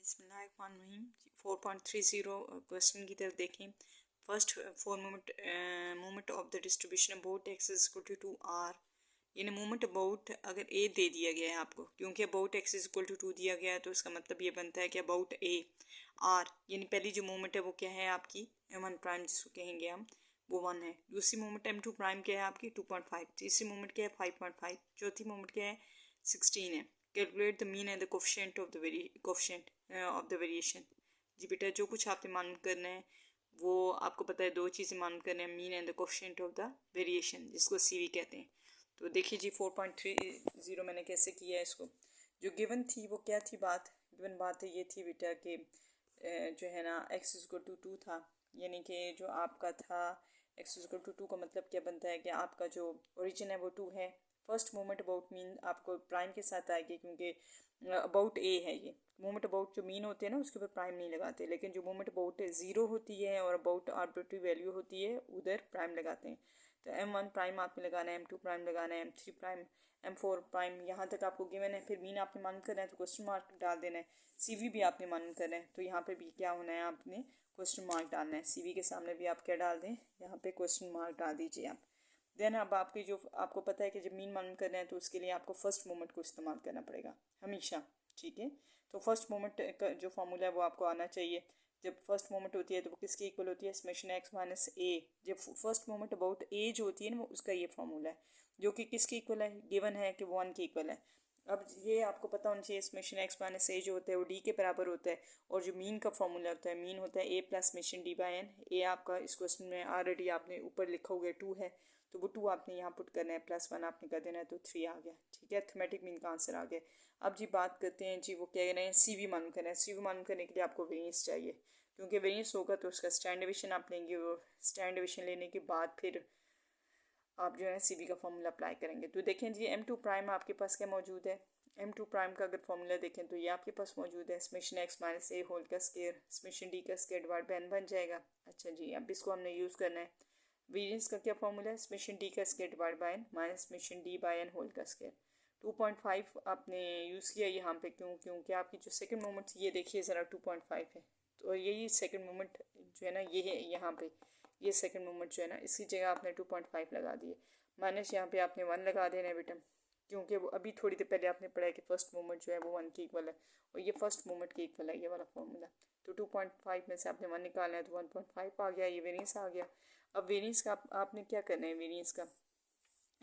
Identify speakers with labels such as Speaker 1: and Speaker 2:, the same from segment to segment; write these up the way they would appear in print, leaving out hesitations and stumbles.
Speaker 1: बिस्मिल्लाहिर्रहमानिर्रहीम 4.30 क्वेश्चन की तरफ देखें। First four moment of the distribution about x is equal to 2r, यानी मोमेंट अबाउट अगर ए दे दिया गया है आपको, क्योंकि about x is equal to 2 दिया गया है तो इसका मतलब ये बनता है कि अबाउट ए आर, यानी पहली जो मोमेंट है वो क्या है आपकी m1 प्राइम जिसको कहेंगे हम, वो 1 है। दूसरी मोमेंट m2 प्राइम क्या है आपकी 2.5, तीसरी मोमेंट क्या है 5.5, चौथी मोमेंट क्या है 16 है। Calculate the mean and the coefficient of the variation. जी बेटा, जो कुछ आपने मालूम करना है वो आपको पता है, दो चीज़ें मालूम करना है, mean and the coefficient of the variation, जिसको CV कहते हैं। तो देखिए जी 4.30 मैंने कैसे किया है इसको। जो गिवन थी वो क्या थी बात, गिवन बात है ये थी बेटा कि जो है ना x इक्वल टू 2 था, यानी कि जो आपका था x इक्वल टू 2 का मतलब क्या बनता है कि आपका जो ओरिजिन है वो 2 है। फर्स्ट मोमेंट अबाउट मीन आपको प्राइम के साथ आएगी, क्योंकि अबाउट ए है ये। मोमेंट अबाउट जो मीन होते हैं ना उसके ऊपर प्राइम नहीं लगाते, लेकिन जो मोमेंट अबाउट ज़ीरो होती है और अबाउट आर्बिट्री वैल्यू होती है उधर प्राइम लगाते हैं। तो m1 प्राइम आपने लगाना है, m2 प्राइम लगाना है, m3 प्राइम, m4 प्राइम, यहाँ तक आपको गिवन है। फिर मीन आपने मालूम करना है तो क्वेश्चन मार्क डाल देना है। CV भी आपने मालूम करना है तो यहाँ पे भी क्या होना है, आपने क्वेश्चन मार्क डालना है। CV के सामने भी आप क्या डाल दें, यहाँ पे क्वेश्चन मार्क डाल दीजिए आप। देन अब आपकी जो आपको पता है कि जब मीन मालूम करना है तो उसके लिए आपको फर्स्ट मोमेंट को इस्तेमाल करना पड़ेगा हमेशा, ठीक है। तो फर्स्ट मोमेंट का जो फार्मूला है वो आपको आना चाहिए। जब फर्स्ट मोमेंट होती है तो वो किसकी इक्वल होती है, समेशन x माइनस ए। जब फर्स्ट मोमेंट अबाउट ए जो होती है ना वो उसका ये फार्मूला है, जो कि किसकी इक्वल है, गिवन है कि 1 की इक्वल है। अब ये आपको पता होना चाहिए, समेशन x माइनस ए जो होता है वो d के बराबर होता है, और जो मीन का फार्मूला होता है, मीन होता है a plus summation d by N. ए आपका इस क्वेश्चन में ऑलरेडी आपने ऊपर लिखा हुआ है 2 है, तो वो 2 आपने यहाँ पुट करना है, +1 आपने कर देना है, तो 3 आ गया, ठीक है। अर्थमेटिक मीन का आंसर आ गया। अब जी बात करते हैं जी, वो कह रहे हैं CV मालूम करना है। CV मालूम करने के लिए आपको वेरिएंस चाहिए, क्योंकि वेरिएंस होगा तो उसका स्टैंड डिवीजन आप लेंगे, और स्टैंड डिवीजन लेने के बाद फिर आप जो है CV का फॉर्मूला अप्लाई करेंगे। तो देखें जी m2 प्राइम आपके पास क्या मौजूद है, m2 प्राइम का अगर फॉर्मूला देखें तो ये आपके पास मौजूद है, समेशन x माइनस ए होल का स्केयर समेशन d का स्केयर डिवाइड बाय n बन जाएगा। अच्छा जी, अब इसको हमने यूज़ करना है। वेरिएंस का क्या फॉर्मूला है, समेशन d का square divide by n minus summation d by n whole का स्केयर। 2.5 आपने यूज़ किया यहाँ पे, क्योंकि आपकी जो सेकंड मोमेंट ये देखिए ज़रा 2.5 है, तो यही सेकंड मोमेंट जो है ना ये है यहाँ पे, ये सेकंड मोमेंट जो है ना इसकी जगह आपने 2.5 लगा दिए, माइनस यहाँ पे आपने 1 लगा देना है बेटा, क्योंकि वो अभी थोड़ी देर पहले आपने पढ़ा है कि फर्स्ट मोमेंट जो है वो 1 के इक्वल है, और ये फर्स्ट मोमेंट के इक्वल है ये वाला फॉर्मूला। तो 2.5 में से आपने 1 निकालना है तो 1.5 आ गया, ये वेरिएंस आ गया। अब वेरिएंस का आपने क्या करना है, वेरिएंस का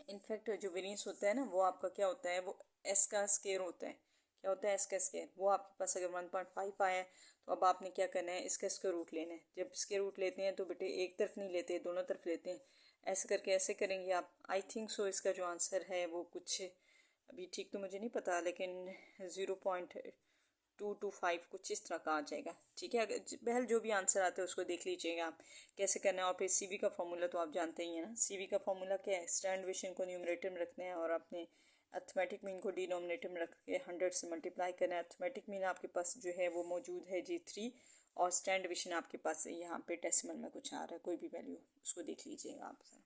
Speaker 1: इनफैक्ट जो वेरिएंस होता है ना वो आपका क्या होता है, वो एस का स्केयर होता है। क्या होता है, एस का स्केयर। वो आपके पास अगर 1.5 आया है तो अब आपने क्या करना है, इसका स्क्वायर रूट लेना है। जब स्क्वायर रूट लेते हैं तो बेटे एक तरफ नहीं लेते, दोनों तरफ लेते हैं। ऐसे करके ऐसे करेंगे आप। आई थिंक सो इसका जो आंसर है वो कुछ अभी ठीक तो मुझे नहीं पता, लेकिन 0.225 कुछ इस तरह का आ जाएगा, ठीक है। बहल जो भी आंसर आता है उसको देख लीजिएगा आप कैसे करना है। और फिर CV का फॉर्मूला तो आप जानते ही हैं ना, CV का फॉर्मूला क्या है, स्टैंड डिवीजन को न्यूमरेटर में रखना है और अपने अर्थमेटिक मीन को डिनोमिनेटर में रख के 100 से मल्टीप्लाई करना है। अर्थमेटिक मीन आपके पास जो है वो मौजूद है जी 3, और स्टैंड डिवीजन आपके पास यहाँ पे डेसिमल में कुछ आ रहा है, कोई भी वैल्यू उसको देख लीजिएगा आप सर।